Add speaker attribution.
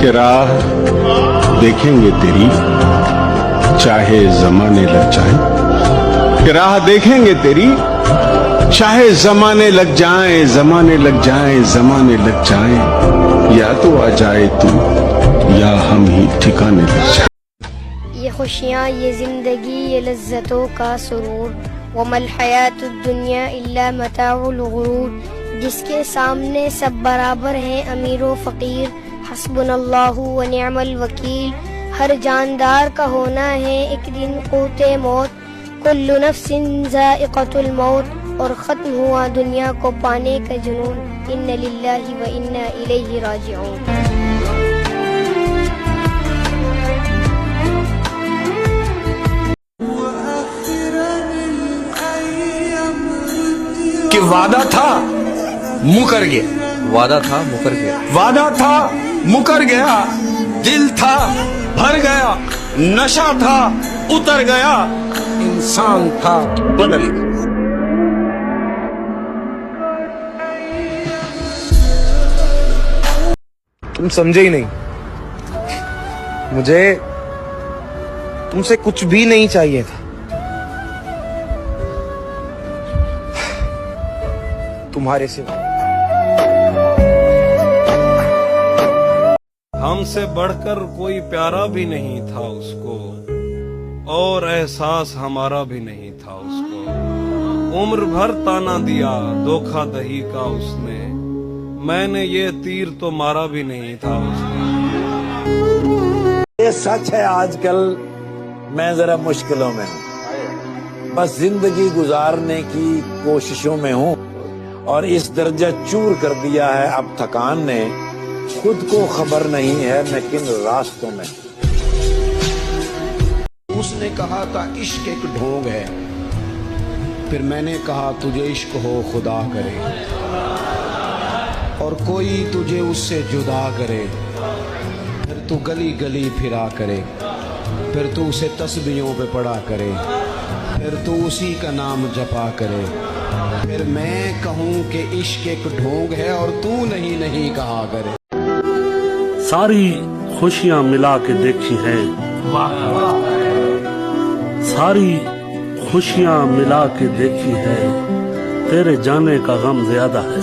Speaker 1: کہ راہ دیکھیں گے تیری چاہے زمانے لگ جائیں، کہ راہ دیکھیں گے تیری چاہے زمانے لگ جائیں، زمانے لگ جائیں، زمانے لگ جائیں، یا تو آ جائے تو یا ہم ہی ٹھکانے لگ جائیں۔
Speaker 2: یہ خوشیاں، یہ زندگی، یہ لذتوں کا سرور، وَمَا الْحَيَاةُ الدُّنْيَا إِلَّا مَتَاعُ الْغُرُورِ، جس کے سامنے سب برابر ہیں امیر و فقیر، حسبنا اللہ ونعم الوکیل، ہر جاندار کا ہونا ہے ایک دن قوت موت، کل نفس ذائقۃ الموت، اور ختم ہوا دنیا کو پانے کا جنون، ان للہ و انا الیہ راجعون۔
Speaker 3: کہ وعدہ تھا مکر گیا،
Speaker 4: وعدہ تھا مکر گیا،
Speaker 3: وعدہ تھا مکر گیا، دل تھا بھر گیا، نشہ تھا اتر گیا، انسان تھا بدل گیا۔
Speaker 4: تم سمجھے ہی نہیں، مجھے تم سے کچھ بھی نہیں چاہیے تھا، تمہارے سوا۔
Speaker 5: ہم سے بڑھ کر کوئی پیارا بھی نہیں تھا اس کو، اور احساس ہمارا بھی نہیں تھا اس کو، عمر بھر تانا دیا دھوکہ دہی کا اس نے، میں نے یہ تیر تو مارا بھی نہیں تھا اس کو۔
Speaker 6: یہ سچ ہے، آج کل میں ذرا مشکلوں میں ہوں، بس زندگی گزارنے کی کوششوں میں ہوں، اور اس درجہ چور کر دیا ہے اب تھکان نے، خود کو خبر نہیں ہے میں کن راستوں میں۔
Speaker 1: اس نے کہا تھا عشق ایک ڈھونگ ہے، پھر میں نے کہا تجھے عشق ہو خدا کرے، اور کوئی تجھے اس سے جدا کرے، پھر تو گلی گلی پھرا کرے، پھر تو اسے تسبیحوں پہ پڑھا کرے، پھر تو اسی کا نام جپا کرے، پھر میں کہوں کہ عشق ایک ڈھونگ ہے اور تو نہیں کہا کرے۔
Speaker 7: ساری خوشیاں ملا کے دیکھی ہیں، ساری خوشیاں ملا کے دیکھی ہے، تیرے جانے کا غم زیادہ ہے۔